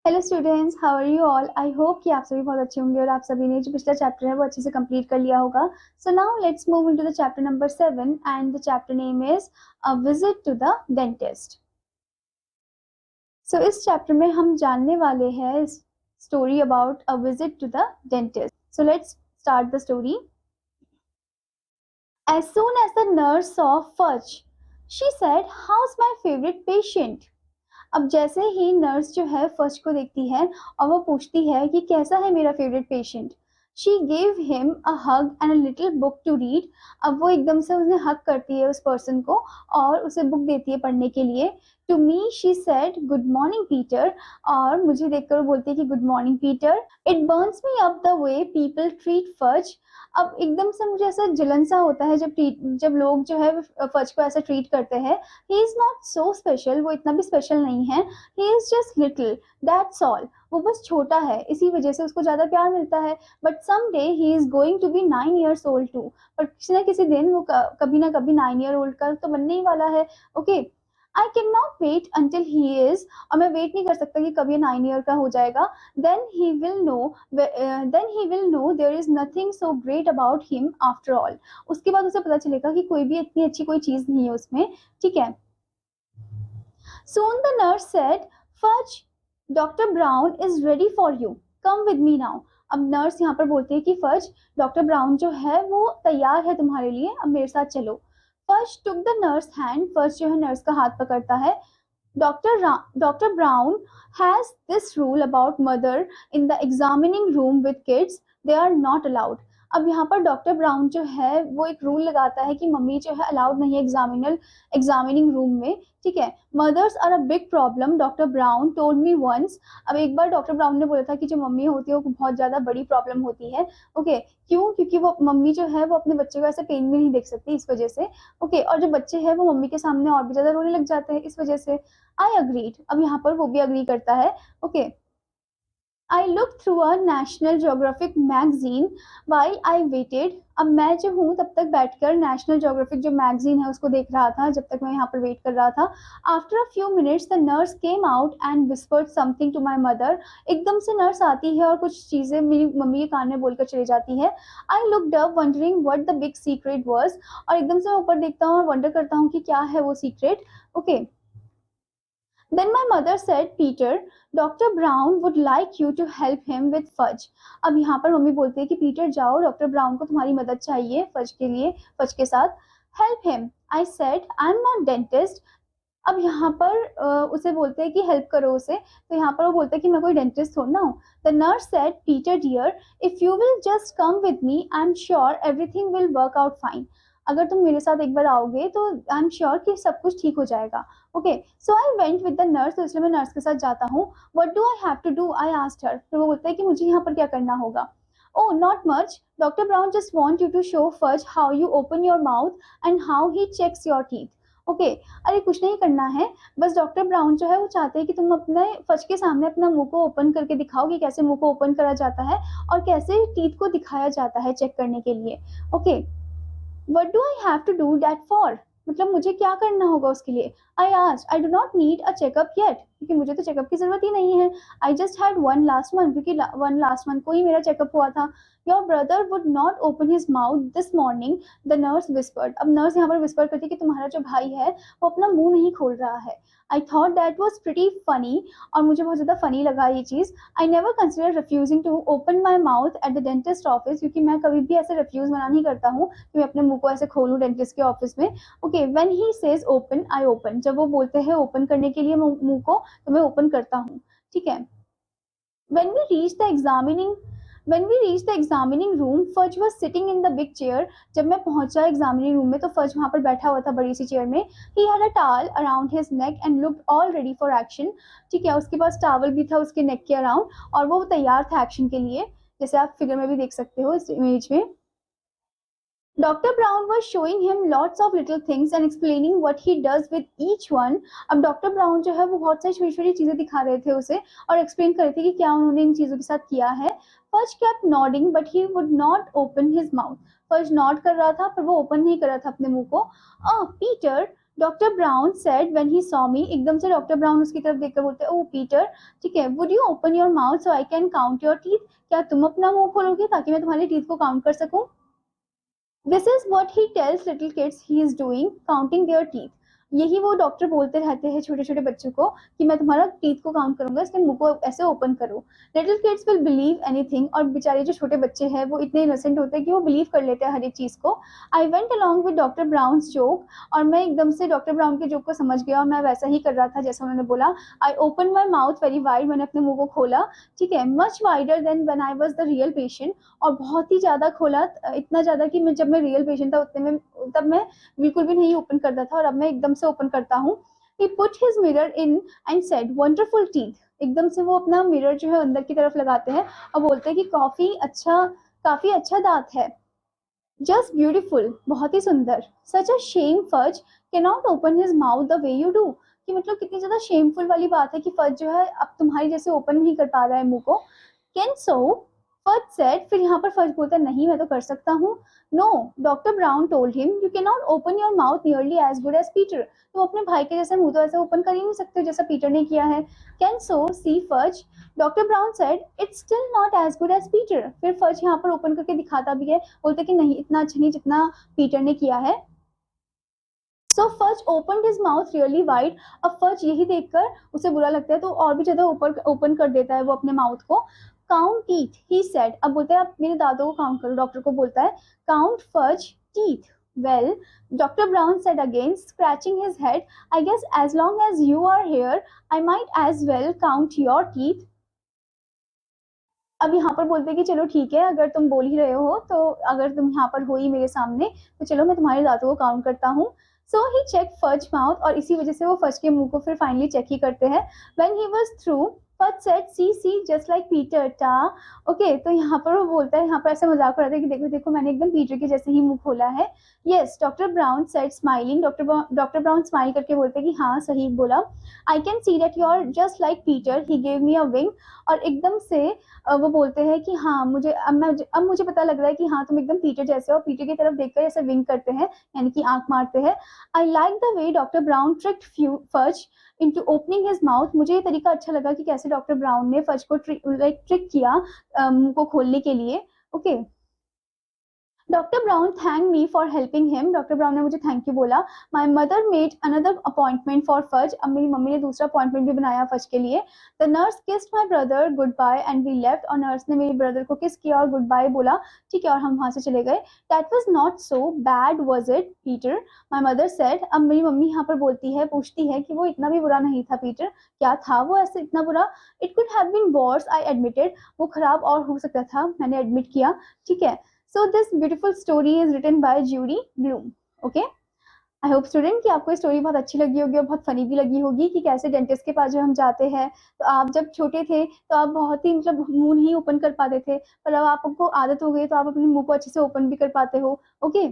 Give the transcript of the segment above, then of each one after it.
Hello students, how are you all. I hope कि आप सभी बहुत अच्छे होंगे और आप सभी ने जो पिछला चैप्टर है वो अच्छे से कंप्लीट कर लिया होगा। So now let's move into the chapter number 7 and the chapter name is a visit to the dentist. So इस चैप्टर में हम जानने वाले हैं story about a visit to the dentist. So let's start the story. As soon as the nurse saw Fudge, she said, "How's my favorite patient?" अब जैसे ही nurse जो है फर्स्ट को देखती है और वो पूछती है कि कैसा है मेरा favourite patient, she gave him a hug and a little book to read. अब वो एकदम से उन्हें हक करती है उस पर्सन को और उसे बुक देती है पढ़ने के लिए। To me she said good morning Peter, और मुझे देखकर वो बोलती है कि good morning Peter. It burns me up the way people treat Fudge. अब एकदम से मुझे ऐसा जलन सा होता है जब लोग जो है फज को ऐसा ट्रीट करते हैं। He is not so special, वो इतना भी स्पेशल नहीं है। He is just little, that's all. वो बस छोटा है, इसी वजह से उसको ज्यादा प्यार मिलता है। But someday he is going to be 9 years old too. पर किसी ना किसी दिन वो कभी ना कभी 9 year old का तो बनने ही वाला है। Okay, I can not wait until he is, और मैं वेट नहीं कर सकता कि कब ये 9 year का हो जाएगा। Then he will know, there is nothing so great about him after all. उसके बाद उसे पता चलेगा कि कोई भी इतनी अच्छी कोई चीज नहीं है उसमें। ठीक है। Soon the nurse said, "Fudge, Dr. Brown is ready for you. Come with me now." अब नर्स यहाँ पर बोलती है कि फज, डॉक्टर ब्राउन जो है वो तैयार है तुम्हारे लिए, अब मेरे साथ चलो। Fudge took the nurse hand, Fudge जो है नर्स का हाथ पकड़ता है। Dr. Brown has this rule about mother in the examining room with kids, they are not allowed. अब यहाँ पर डॉक्टर ब्राउन जो है वो एक रूल लगाता है कि मम्मी जो है अलाउड नहीं है एग्जामिनिंग रूम में। ठीक है। Mothers are a big problem, doctor Brown told me once. अब एक बार डॉक्टर ब्राउन ने बोला था कि जो मम्मी होती है वो बहुत ज्यादा बड़ी प्रॉब्लम होती है। ओके, क्यों? क्योंकि वो मम्मी जो है वो अपने बच्चे को ऐसे पेन में नहीं देख सकती, इस वजह से। ओके, और जो बच्चे हैं वो मम्मी के सामने और भी ज्यादा रोने लग जाते हैं इस वजह से। आई अग्रीड, अब यहाँ पर वो भी अग्री करता है। Okay, I look through a national geographic magazine while I waited. अब मैं जो हूँ तब तक बैठकर नेशनल जोग्राफिक जो मैगजीन है उसको देख रहा था जब तक मैं यहाँ पर वेट कर रहा था। After a few minutes the nurse came out and whispered something to my mother. एकदम से नर्स आती है और कुछ चीजें मेरी मम्मी के कान में बोलकर चली जाती है। I looked up wondering what the big secret was, और एकदम से मैं ऊपर देखता हूँ और वंडर करता हूँ कि क्या है वो secret. Okay, then my mother said, Peter, Dr. Brown would like you to help him with fudge. अब यहाँ पर मम्मी बोलती है कि पीटर जाओ, डॉक्टर ब्राउन को तुम्हारी मदद चाहिए फज के लिए, फज के साथ। Help him, I said, I am not dentist. अब यहाँ पर उसे बोलते हैं कि हेल्प करो उसे, तो यहाँ पर वो बोलते हैं कि मैं कोई डेंटिस्ट थोड़ा ना हूँ। The nurse said, Peter dear, if you will just come with me I am sure everything will work out fine. अगर तुम मेरे साथ एक बार आओगे तो आई एम श्योर कि सब कुछ ठीक हो जाएगा। Okay, so I went with the nurse, तो इसलिए मैं नर्स के साथ जाता हूँ। What do I have to do, I asked her. तो वो बोलता है कि मुझे यहाँ पर क्या करना होगा। Oh, not much. Dr. Brown just want you to show Fudge how you open your mouth and how he checks your teeth. Okay, अरे कुछ नहीं करना है, बस डॉक्टर ब्राउन जो है वो चाहते हैं कि तुम अपने फज के सामने अपना मुंह को ओपन करके दिखाओ कि कैसे मुंह को ओपन करा जाता है और कैसे टीथ को दिखाया जाता है चेक करने के लिए। Okay, what do I have to do that for, मतलब मुझे क्या करना होगा उसके लिए। I asked, I do not need a checkup yet, क्योंकि मुझे तो चेकअप की जरूरत ही नहीं है। I just had one last month, क्योंकि वन लास्ट मंथ को ही मेरा चेकअप हुआ था। Your brother would not open his mouth this morning, the nurse whispered. अब नर्स यहाँ पर विस्पर करती है कि तुम्हारा जो भाई है वो अपना मुंह नहीं खोल रहा है। I thought that was pretty funny, और मुझे बहुत ज्यादा फनी लगा ये चीज। I never consider refusing to open my mouth at the dentist office, क्योंकि मैं कभी भी ऐसे रिफ्यूज मना नहीं करता हूँ कि मैं अपने मुंह को ऐसे खोलूं डेंटिस्ट के ऑफिस में। Okay, when he says open I open, जब वो बोलते हैं ओपन करने के लिए मुंह को तो मैं ओपन करता हूँ। ठीक है। When we reached the examining when we reached the examining room, Fudge was sitting in the big chair. जब मैं पहुंचा एग्जामिनिंग रूम में तो फज वहां पर बैठा हुआ था बड़ी सी चेयर में। He had a towel around his neck and looked all ready for action. ठीक है, उसके पास टावल भी था उसके नेक के अराउंड और वो तैयार था एक्शन के लिए, जैसे आप फिगर में भी देख सकते हो इस इमेज में। Doctor brown was showing him lots of little things and explaining what he does with each one. अब डॉक्टर ब्राउन जो है वो बहुत सारी छोटी छोटी चीजें दिखा रहे थे उसे और एक्सप्लेन कर रहे थे कि क्या उन्होंने इन चीजों के साथ किया है। फर्ज kept nodding but he would not open his mouth. फर्ज नॉड कर रहा था पर वो ओपन नहीं कर रहा था अपने मुंह को। Peter, doctor Brown said when he saw me, एकदम से डॉक्टर ब्राउन उसकी तरफ देखकर बोलते हैं, ओह पीटर, ठीक है, would you open your mouth so I can count your teeth, क्या तुम अपना मुंह खोलोगे ताकि मैं तुम्हारे टीथ को काउंट कर सकूं? This is what he tells little kids he is doing, counting there teeth. यही वो डॉक्टर बोलते रहते हैं छोटे छोटे बच्चों को कि मैं तुम्हारा टीथ को काउंट करूंगा, इसलिए मुंह को ऐसे ओपन करो। Little kids will believe anything, और बेचारे जो छोटे बच्चे हैं वो इतने इनोसेंट होते हैं कि वो बिलीव कर लेते हैं हर एक चीज को। I went along with doctor brown joke, और मैं एकदम से डॉक्टर ब्राउन के जोक को समझ गया और मैं वैसा ही कर रहा था जैसा उन्होंने बोला। I open my mouth very wide, मैंने अपने मुंह को खोला, ठीक है, much wider than when I was the real patient, और बहुत ही ज्यादा खोला, इतना ज्यादा कि मैं जब मैं रियल पेशेंट था उतने में तब मैं बिल्कुल भी नहीं ओपन करता था, और अब मैं एकदम से ओपन करता हूँ। He put his mirror in and said wonderful teeth, एकदम से वो अपना मिरर जो है अंदर की तरफ लगाते हैं और बोलते हैं कि काफी अच्छा दांत है। जस्ट ब्यूटीफुल, बहुत ही सुंदर। Such a shame Fudge can not open his mouth the way you do, कि मतलब कितनी ज्यादा शेमफुल वाली बात है कि फज जो है अब तुम्हारी जैसे ओपन नहीं कर पा रहा है मुंह को। कैन सो, फज सेड, फिर यहाँ पर फज बोलता है नहीं मैं तो कर सकता हूँ। No, doctor Brown told him, you can not open your mouth nearly as good as Peter, तुम अपने भाई के जैसे मुंह तो ऐसे ओपन कर ही नहीं सकते जैसा पीटर ने किया है। Can so see Fudge, doctor Brown said it's still not as good as Peter, फिर फज यहाँ पर ओपन करके दिखाता भी है, बोलते कि नहीं इतना अच्छा नहीं जितना पीटर ने किया है। So Fudge open his mouth really wide, अब फज यही देखकर उसे बुरा लगता है तो और भी ज्यादा ओपन कर देता है वो अपने माउथ को। काउंट टीथ ही सेड, अब बोलता है आप मेरे दांतों को काउंट करो, डॉक्टर को बोलता है count Fudge teeth. Well, doctor Brown said again scratching his head, I guess as long as you are here I might as well count your teeth. अब यहाँ पर बोलते हैं कि चलो ठीक है, अगर तुम बोल ही रहे हो तो अगर तुम यहाँ पर हो ही मेरे सामने तो चलो मैं तुम्हारे दांतों को काउंट करता हूँ। सो ही चेक फज माउथ, और इसी वजह से वो फज के मुंह को फिर फाइनली चेक ही करते हैं। When he was through, Fudge said see see just like Peter टा। ओके, तो यहाँ पर वो बोलता है, यहाँ पर ऐसे मजाक उड़ाता है कि देखो देखो मैंने एकदम पीटर के जैसे ही मुंह खोला है। Yes, doctor Brown said smiling, doctor Brown smile करके बोलते हैं कि हाँ सही बोला। I can see that you are just like Peter, he gave me a wink, और एकदम से वो बोलते हैं कि हाँ मुझे अब मुझे पता लग रहा है कि हाँ तुम एकदम पीटर जैसे हो, पीटर की तरफ देखकर ऐसे विंक करते हैं यानी कि आंख मारते हैं। I like the way doctor Brown tricked Fudge into opening his mouth, मुझे ये तरीका अच्छा लगा कि कैसे डॉक्टर ब्राउन ने फज को ट्रिक किया मुंह को खोलने के लिए। Okay, doctor Brown thank me for helping him, doctor Brown ने मुझे थैंक यू बोला। My mother made another appointment for Fudge, अब मेरी मम्मी ने दूसरा अपॉइंटमेंट भी बनाया फज के लिए। The nurse kissed my brother goodbye and we left, और नर्स ने मेरे ब्रदर को किस किया और गुड बाय बोला, ठीक है, और हम वहां से चले गए। That was not so bad was it Peter, my mother said, अब मेरी मम्मी यहाँ पर बोलती है, पूछती है कि वो इतना भी बुरा नहीं था पीटर, क्या था वो ऐसे इतना बुरा? It could have been worse, I admitted, वो खराब और हो सकता था, मैंने एडमिट किया, ठीक है। So this beautiful story is written by Judy Bloom. Okay? I hope student कि आपको स्टोरी बहुत अच्छी लगी होगी और बहुत फनी भी लगी होगी कि कैसे डेंटिस्ट के पास जब हम जाते हैं तो आप जब छोटे थे तो आप बहुत ही मतलब मुंह नहीं ओपन कर पाते थे, पर अब आपको आदत हो गई तो आप अपने मुंह को अच्छे से ओपन भी कर पाते हो। Okay,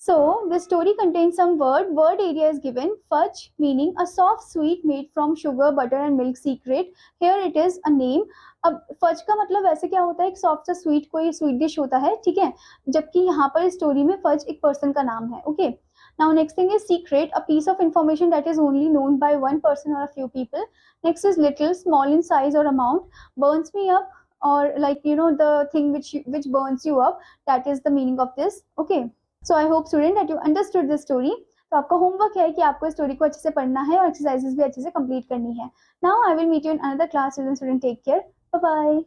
so the story contains some word area is given. Fudge meaning a soft sweet made from sugar, butter and milk secret. Here it is a name. अब फज का मतलब वैसे क्या होता है, एक सॉफ्ट सा स्वीट कोई स्वीट डिश होता है, ठीक है, जबकि यहाँ पर स्टोरी में फज एक पर्सन का नाम है। Okay, now next thing is secret, a piece of information that is only known by one person और a few people. Next is little, small in size और अमाउंट, बर्न्स मी अप, और like you know the thing which burns you up, that is the meaning of this. Okay, so I hope student that you understood this story. तो आपका homework है कि आपको story को अच्छे से पढ़ना है और एक्सरसाइजेस भी अच्छे से कंप्लीट करनी है। Now I will meet you in another class. Student take care, bye bye.